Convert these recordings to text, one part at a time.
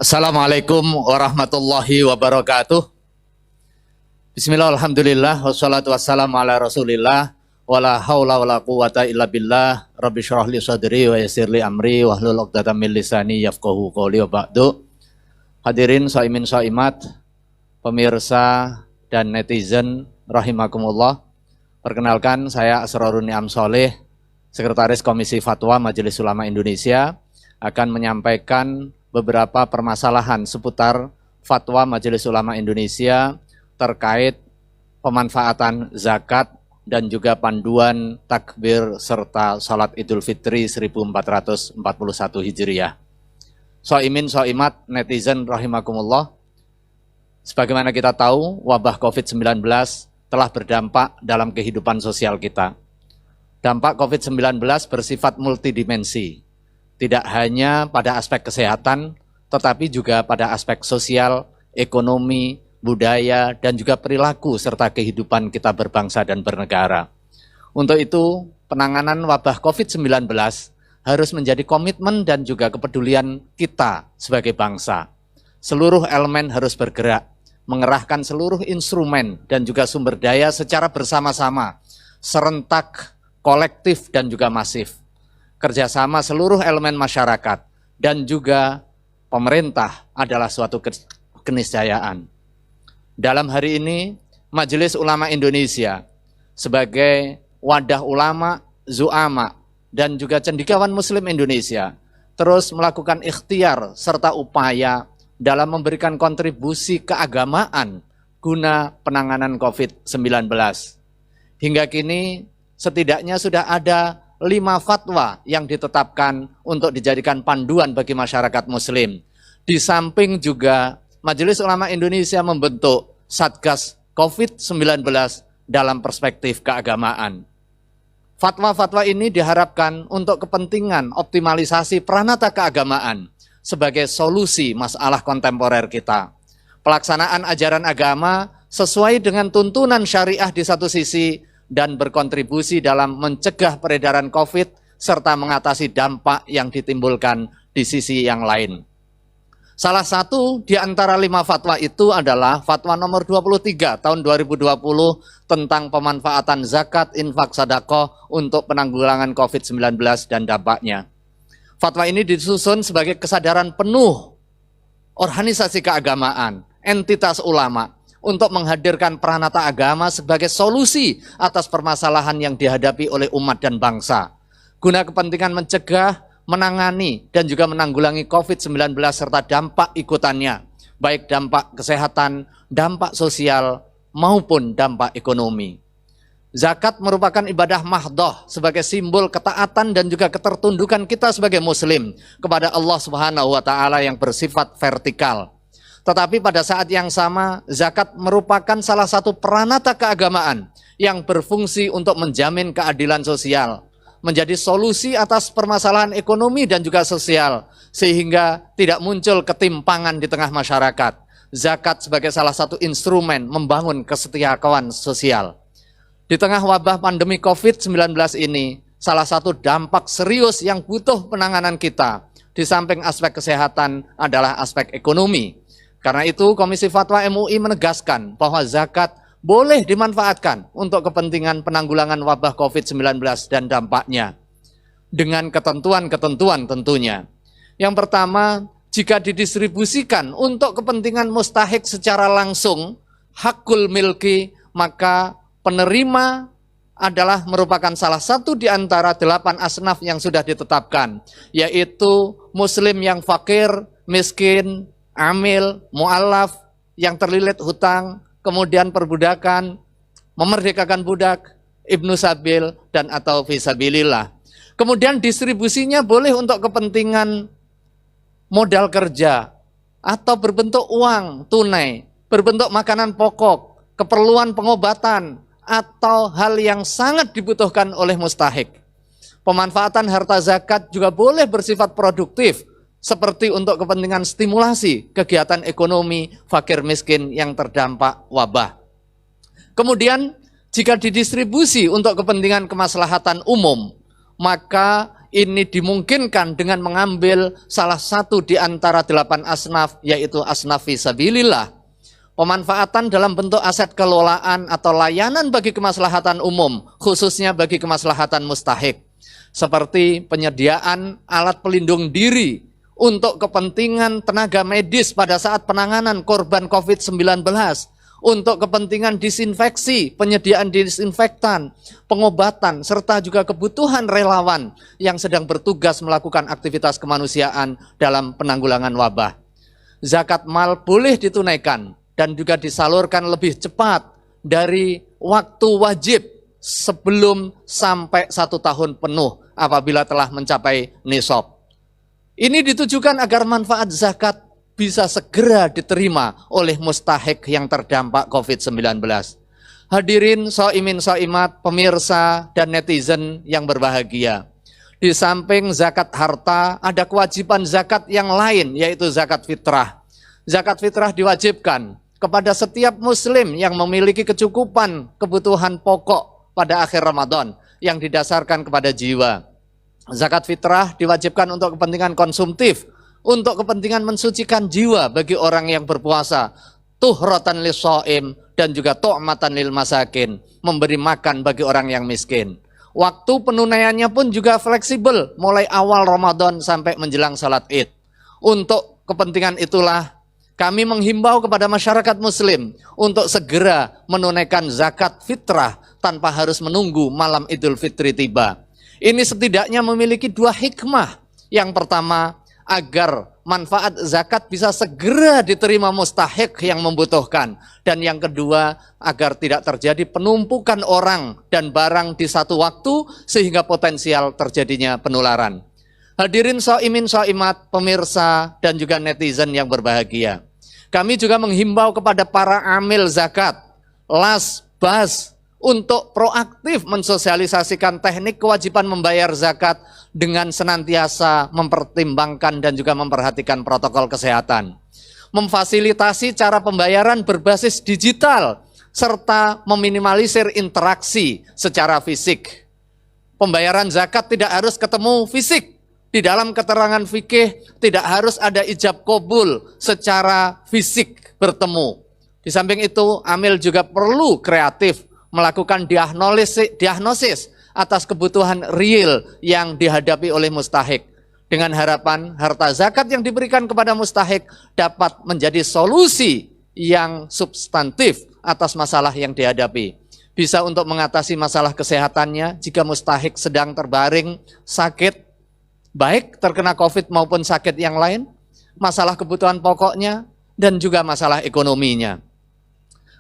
Assalamualaikum warahmatullahi wabarakatuh. Bismillah, alhamdulillah, wassalatu wassalamu ala rasulillah, wala hawla wala quwata illa billah, rabbi syrah li sadri wa yassir li amri, wahlul uqdatam min lisani yafqahu qawli wa ba'du. Hadirin shaimin shaimat, pemirsa dan netizen rahimakumullah. Perkenalkan, saya Asrorun Ni'am Soleh, Sekretaris Komisi Fatwa Majelis Ulama Indonesia, akan menyampaikan beberapa permasalahan seputar fatwa Majelis Ulama Indonesia terkait pemanfaatan zakat dan juga panduan takbir serta salat Idul Fitri 1441 Hijriah. Soimin, soimat, netizen rahimakumullah. Sebagaimana kita tahu, wabah COVID-19 telah berdampak dalam kehidupan sosial kita. Dampak COVID-19 bersifat multidimensi. Tidak hanya pada aspek kesehatan, tetapi juga pada aspek sosial, ekonomi, budaya, dan juga perilaku serta kehidupan kita berbangsa dan bernegara. Untuk itu, penanganan wabah COVID-19 harus menjadi komitmen dan juga kepedulian kita sebagai bangsa. Seluruh elemen harus bergerak, mengerahkan seluruh instrumen dan juga sumber daya secara bersama-sama, serentak, kolektif, dan juga masif. Kerjasama seluruh elemen masyarakat dan juga pemerintah adalah suatu keniscayaan. Dalam hari ini, Majelis Ulama Indonesia sebagai wadah ulama, zu'ama, dan juga cendekiawan Muslim Indonesia terus melakukan ikhtiar serta upaya dalam memberikan kontribusi keagamaan guna penanganan COVID-19. Hingga kini, setidaknya sudah ada 5 fatwa yang ditetapkan untuk dijadikan panduan bagi masyarakat muslim. Di samping juga Majelis Ulama Indonesia membentuk Satgas COVID-19 dalam perspektif keagamaan. Fatwa-fatwa ini diharapkan untuk kepentingan optimalisasi peranata keagamaan sebagai solusi masalah kontemporer kita. Pelaksanaan ajaran agama sesuai dengan tuntunan syariah di satu sisi, dan berkontribusi dalam mencegah peredaran COVID serta mengatasi dampak yang ditimbulkan di sisi yang lain. Salah satu di antara 5 fatwa itu adalah fatwa nomor 23 tahun 2020 tentang pemanfaatan zakat, infak, sedekah untuk penanggulangan COVID-19 dan dampaknya. Fatwa ini disusun sebagai kesadaran penuh organisasi keagamaan, entitas ulama, untuk menghadirkan peranata agama sebagai solusi atas permasalahan yang dihadapi oleh umat dan bangsa, guna kepentingan mencegah, menangani, dan juga menanggulangi COVID-19 serta dampak ikutannya, baik dampak kesehatan, dampak sosial, maupun dampak ekonomi. Zakat merupakan ibadah mahdhah sebagai simbol ketaatan dan juga ketertundukan kita sebagai muslim kepada Allah Subhanahu wa Ta'ala yang bersifat vertikal. Tetapi pada saat yang sama, zakat merupakan salah satu peranata keagamaan yang berfungsi untuk menjamin keadilan sosial, menjadi solusi atas permasalahan ekonomi dan juga sosial, sehingga tidak muncul ketimpangan di tengah masyarakat. Zakat sebagai salah satu instrumen membangun kesetiakawan sosial. Di tengah wabah pandemi COVID-19 ini, salah satu dampak serius yang butuh penanganan kita, di samping aspek kesehatan adalah aspek ekonomi. Karena itu, Komisi Fatwa MUI menegaskan bahwa zakat boleh dimanfaatkan untuk kepentingan penanggulangan wabah COVID-19 dan dampaknya. Dengan ketentuan-ketentuan tentunya. Yang pertama, jika didistribusikan untuk kepentingan mustahik secara langsung, hakul milki, maka penerima adalah merupakan salah satu di antara 8 asnaf yang sudah ditetapkan, yaitu muslim yang fakir, miskin, amil, mu'allaf, yang terlilit hutang, kemudian perbudakan, memerdekakan budak, ibnu sabil, dan atau fisabilillah. Kemudian distribusinya boleh untuk kepentingan modal kerja, atau berbentuk uang tunai, berbentuk makanan pokok, keperluan pengobatan, atau hal yang sangat dibutuhkan oleh mustahik. Pemanfaatan harta zakat juga boleh bersifat produktif, seperti untuk kepentingan stimulasi kegiatan ekonomi fakir miskin yang terdampak wabah. Kemudian jika didistribusi untuk kepentingan kemaslahatan umum, maka ini dimungkinkan dengan mengambil salah satu di antara 8 asnaf, yaitu asnaf fisabilillah. Pemanfaatan dalam bentuk aset kelolaan atau layanan bagi kemaslahatan umum, khususnya bagi kemaslahatan mustahik. Seperti penyediaan alat pelindung diri untuk kepentingan tenaga medis pada saat penanganan korban COVID-19, untuk kepentingan disinfeksi, penyediaan disinfektan, pengobatan, serta juga kebutuhan relawan yang sedang bertugas melakukan aktivitas kemanusiaan dalam penanggulangan wabah. Zakat mal boleh ditunaikan dan juga disalurkan lebih cepat dari waktu wajib sebelum sampai 1 tahun penuh apabila telah mencapai nisab. Ini ditujukan agar manfaat zakat bisa segera diterima oleh mustahik yang terdampak COVID-19. Hadirin shaimin shaimat, pemirsa dan netizen yang berbahagia. Di samping zakat harta, ada kewajiban zakat yang lain, yaitu zakat fitrah. Zakat fitrah diwajibkan kepada setiap muslim yang memiliki kecukupan kebutuhan pokok pada akhir Ramadan yang didasarkan kepada jiwa. Zakat fitrah diwajibkan untuk kepentingan konsumtif, untuk kepentingan mensucikan jiwa bagi orang yang berpuasa, tuhratan lis-shaim, dan juga tu'matan lil masakin, memberi makan bagi orang yang miskin. Waktu penunaiannya pun juga fleksibel, mulai awal Ramadan sampai menjelang salat Id. Untuk kepentingan itulah kami menghimbau kepada masyarakat muslim untuk segera menunaikan zakat fitrah tanpa harus menunggu malam Idul Fitri tiba. Ini setidaknya memiliki 2 hikmah. Yang pertama, agar manfaat zakat bisa segera diterima mustahik yang membutuhkan. Dan yang kedua, agar tidak terjadi penumpukan orang dan barang di satu waktu sehingga potensial terjadinya penularan. Hadirin shaimin shaimat, pemirsa dan juga netizen yang berbahagia. Kami juga menghimbau kepada para amil zakat, las, bas, untuk proaktif mensosialisasikan teknik kewajiban membayar zakat dengan senantiasa mempertimbangkan dan juga memperhatikan protokol kesehatan. Memfasilitasi cara pembayaran berbasis digital, serta meminimalisir interaksi secara fisik. Pembayaran zakat tidak harus ketemu fisik. Di dalam keterangan fikih tidak harus ada ijab qabul secara fisik bertemu. Di samping itu, amil juga perlu kreatif melakukan diagnosis atas kebutuhan real yang dihadapi oleh mustahik. Dengan harapan harta zakat yang diberikan kepada mustahik dapat menjadi solusi yang substantif atas masalah yang dihadapi. Bisa untuk mengatasi masalah kesehatannya jika mustahik sedang terbaring sakit, baik terkena COVID maupun sakit yang lain, masalah kebutuhan pokoknya, dan juga masalah ekonominya.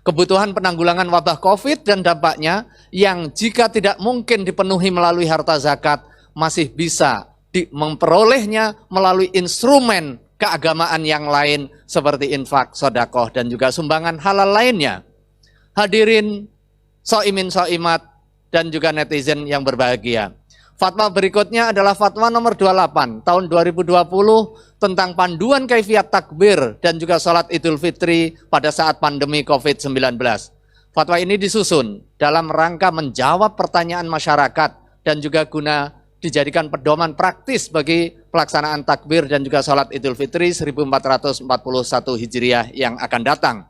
Kebutuhan penanggulangan wabah COVID dan dampaknya yang jika tidak mungkin dipenuhi melalui harta zakat, masih bisa memperolehnya melalui instrumen keagamaan yang lain seperti infak, sedekah, dan juga sumbangan halal lainnya. Hadirin shaimin shaimat dan juga netizen yang berbahagia. Fatwa berikutnya adalah fatwa nomor 28 tahun 2020 tentang panduan kaifiat takbir dan juga salat Idul Fitri pada saat pandemi COVID-19. Fatwa ini disusun dalam rangka menjawab pertanyaan masyarakat dan juga guna dijadikan pedoman praktis bagi pelaksanaan takbir dan juga salat Idul Fitri 1441 Hijriah yang akan datang.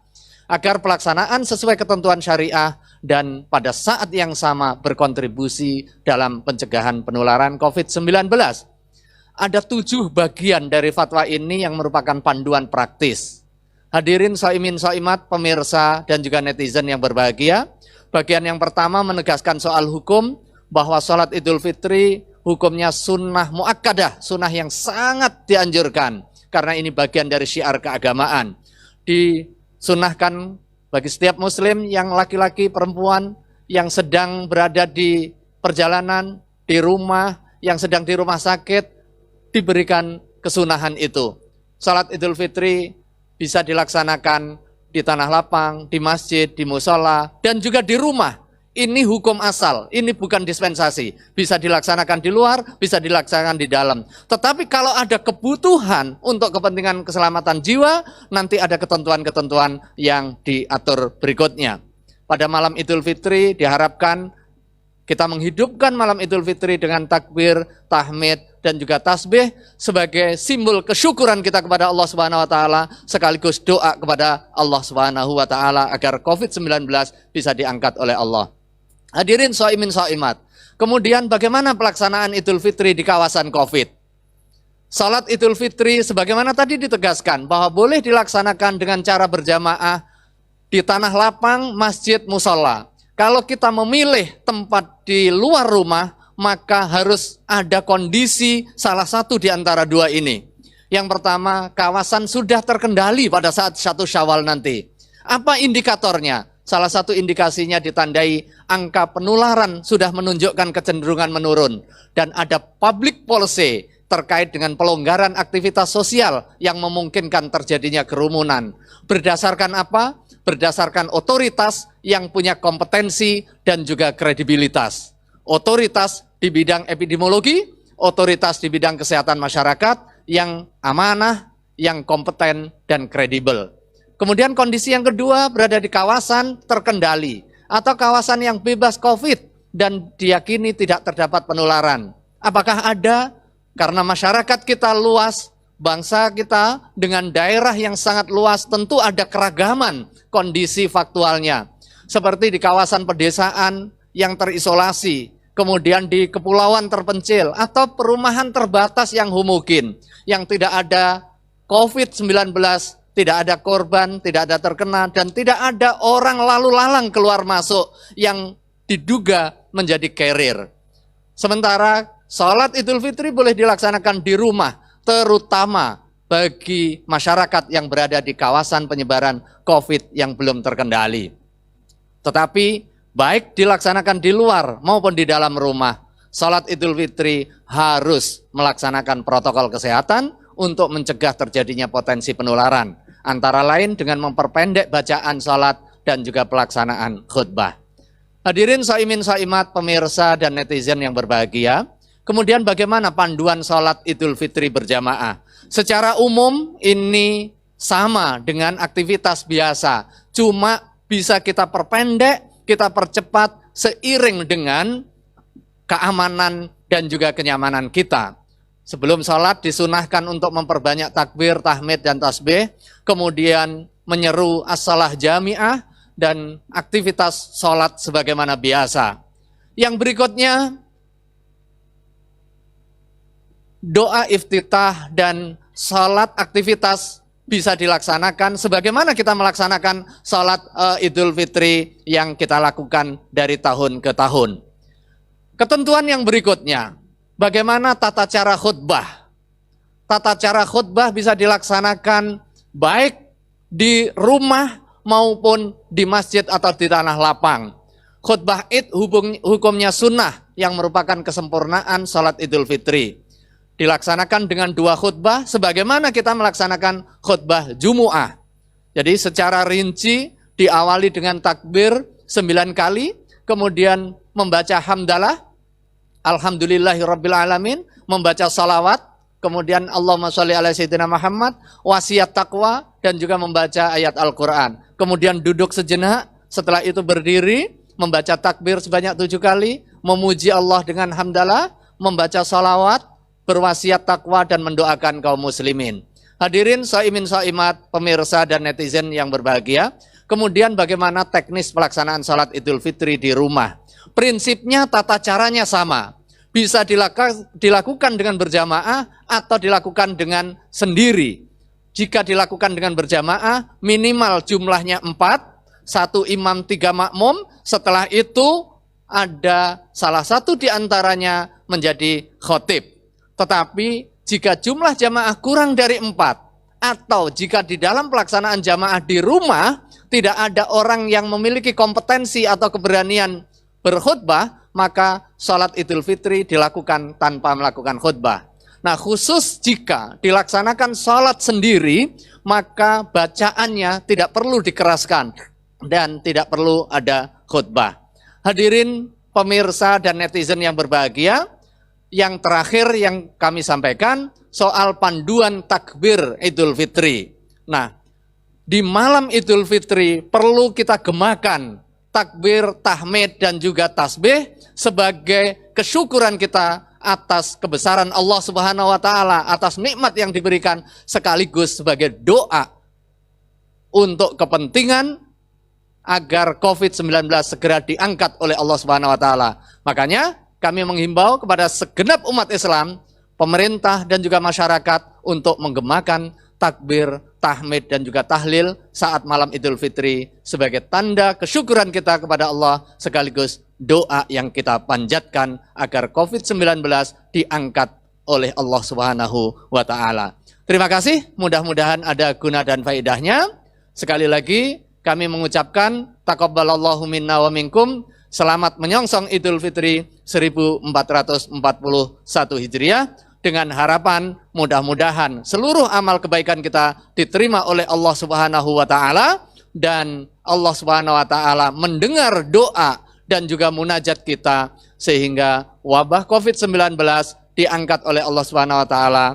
Agar pelaksanaan sesuai ketentuan syariah dan pada saat yang sama berkontribusi dalam pencegahan penularan COVID-19. Ada 7 bagian dari fatwa ini yang merupakan panduan praktis. Hadirin shaimin shaimat, pemirsa dan juga netizen yang berbahagia. Bagian yang pertama menegaskan soal hukum bahwa sholat Idul Fitri hukumnya sunnah muakkadah, sunnah yang sangat dianjurkan karena ini bagian dari syiar keagamaan. Disunahkan bagi setiap muslim yang laki-laki, perempuan yang sedang berada di perjalanan, di rumah, yang sedang di rumah sakit, diberikan kesunahan itu. Salat Idul Fitri bisa dilaksanakan di tanah lapang, di masjid, di musola, dan juga di rumah. Ini hukum asal, ini bukan dispensasi. Bisa dilaksanakan di luar, bisa dilaksanakan di dalam. Tetapi kalau ada kebutuhan untuk kepentingan keselamatan jiwa, nanti ada ketentuan-ketentuan yang diatur berikutnya. Pada malam Idul Fitri diharapkan Kita menghidupkan malam Idul Fitri dengan takbir, tahmid, dan juga tasbih sebagai simbol kesyukuran kita kepada Allah Subhanahu wa taala, sekaligus doa kepada Allah Subhanahu wa taala agar COVID-19 bisa diangkat oleh Allah. Hadirin shaimin shaimat. Kemudian bagaimana pelaksanaan Idul Fitri di kawasan Covid? Salat Idul Fitri sebagaimana tadi ditegaskan bahwa boleh dilaksanakan dengan cara berjamaah di tanah lapang, masjid, musola. Kalau kita memilih tempat di luar rumah, maka harus ada kondisi salah satu di antara dua ini. Yang pertama, kawasan sudah terkendali pada saat 1 Syawal nanti. Apa indikatornya? Salah satu indikasinya ditandai angka penularan sudah menunjukkan kecenderungan menurun. Dan ada public policy terkait dengan pelonggaran aktivitas sosial yang memungkinkan terjadinya kerumunan. Berdasarkan apa? Berdasarkan otoritas yang punya kompetensi dan juga kredibilitas. Otoritas di bidang epidemiologi, otoritas di bidang kesehatan masyarakat yang amanah, yang kompeten dan kredibel. Kemudian kondisi yang kedua berada di kawasan terkendali atau kawasan yang bebas COVID dan diyakini tidak terdapat penularan. Apakah ada? Karena masyarakat kita luas, bangsa kita dengan daerah yang sangat luas, tentu ada keragaman kondisi faktualnya. Seperti di kawasan pedesaan yang terisolasi, kemudian di kepulauan terpencil, atau perumahan terbatas yang homogen, yang tidak ada COVID-19, tidak ada korban, tidak ada terkena, dan tidak ada orang lalu lalang keluar masuk yang diduga menjadi carrier. Sementara sholat Idul Fitri boleh dilaksanakan di rumah, terutama bagi masyarakat yang berada di kawasan penyebaran COVID yang belum terkendali. Tetapi baik dilaksanakan di luar maupun di dalam rumah, sholat Idul Fitri harus melaksanakan protokol kesehatan untuk mencegah terjadinya potensi penularan. Antara lain dengan memperpendek bacaan sholat dan juga pelaksanaan khutbah. Hadirin shaimin shaimat, pemirsa dan netizen yang berbahagia. Kemudian bagaimana panduan sholat Idul Fitri berjamaah? Secara umum ini sama dengan aktivitas biasa, cuma bisa kita perpendek, kita percepat seiring dengan keamanan dan juga kenyamanan kita. Sebelum sholat disunahkan untuk memperbanyak takbir, tahmid, dan tasbih, kemudian menyeru as-shalah jami'ah dan aktivitas sholat sebagaimana biasa. Yang berikutnya, doa iftitah dan sholat aktivitas bisa dilaksanakan sebagaimana kita melaksanakan sholat Idul Fitri yang kita lakukan dari tahun ke tahun. Ketentuan yang berikutnya, bagaimana tata cara khutbah? Tata cara khutbah bisa dilaksanakan baik di rumah maupun di masjid atau di tanah lapang. Khutbah Id hukumnya sunnah yang merupakan kesempurnaan sholat Idul Fitri. Dilaksanakan dengan 2 khutbah sebagaimana kita melaksanakan khutbah Jumu'ah. Jadi secara rinci diawali dengan takbir 9 kali, kemudian membaca hamdalah, alhamdulillahirabbil alamin, membaca salawat, kemudian Allahumma sholli ala sayyidina Muhammad, wasiat taqwa, dan juga membaca ayat Al-Quran. Kemudian duduk sejenak, setelah itu berdiri, membaca takbir sebanyak 7 kali, memuji Allah dengan hamdalah, membaca salawat, berwasiat takwa, dan mendoakan kaum muslimin. Hadirin shaimin shaimat, pemirsa dan netizen yang berbahagia. Kemudian bagaimana teknis pelaksanaan sholat Idul Fitri di rumah? Prinsipnya tata caranya sama. Bisa dilakukan dengan berjamaah atau dilakukan dengan sendiri. Jika dilakukan dengan berjamaah, minimal jumlahnya 4, 1 imam 3 makmum. Setelah itu ada salah satu di antaranya menjadi khotib. Tetapi jika jumlah jamaah kurang dari 4, atau jika di dalam pelaksanaan jamaah di rumah tidak ada orang yang memiliki kompetensi atau keberanian berkhutbah, maka sholat Idul Fitri dilakukan tanpa melakukan khutbah. Nah, khusus jika dilaksanakan sholat sendiri, maka bacaannya tidak perlu dikeraskan dan tidak perlu ada khutbah. Hadirin pemirsa dan netizen yang berbahagia, yang terakhir yang kami sampaikan soal panduan takbir Idul Fitri. Nah, di malam Idul Fitri perlu kita gemakan takbir, tahmid, dan juga tasbih sebagai kesyukuran kita atas kebesaran Allah Subhanahu wa Ta'ala, atas nikmat yang diberikan, sekaligus sebagai doa untuk kepentingan agar COVID-19 segera diangkat oleh Allah Subhanahu wa Ta'ala. Makanya kami menghimbau kepada segenap umat Islam, pemerintah dan juga masyarakat untuk menggemakan takbir, tahmid, dan juga tahlil saat malam Idul Fitri sebagai tanda kesyukuran kita kepada Allah, sekaligus doa yang kita panjatkan agar COVID-19 diangkat oleh Allah Subhanahu wa Ta'ala. Terima kasih, mudah-mudahan ada guna dan faedahnya. Sekali lagi kami mengucapkan taqabbalallahu minna wa minkum, selamat menyongsong Idul Fitri 1441 Hijriah, dengan harapan mudah-mudahan seluruh amal kebaikan kita diterima oleh Allah Subhanahu wa Ta'ala, dan Allah Subhanahu wa Ta'ala mendengar doa dan juga munajat kita, sehingga wabah COVID-19 diangkat oleh Allah Subhanahu wa Ta'ala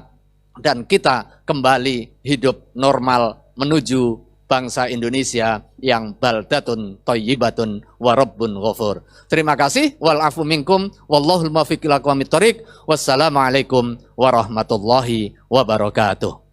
dan kita kembali hidup normal menuju bangsa Indonesia yang baldatun thayyibatun wa rabbun ghafur. Terima kasih, wal afu minkum wallahul muwaffiq ila aqwamit thoriq. Wassalamualaikum warahmatullahi wabarakatuh.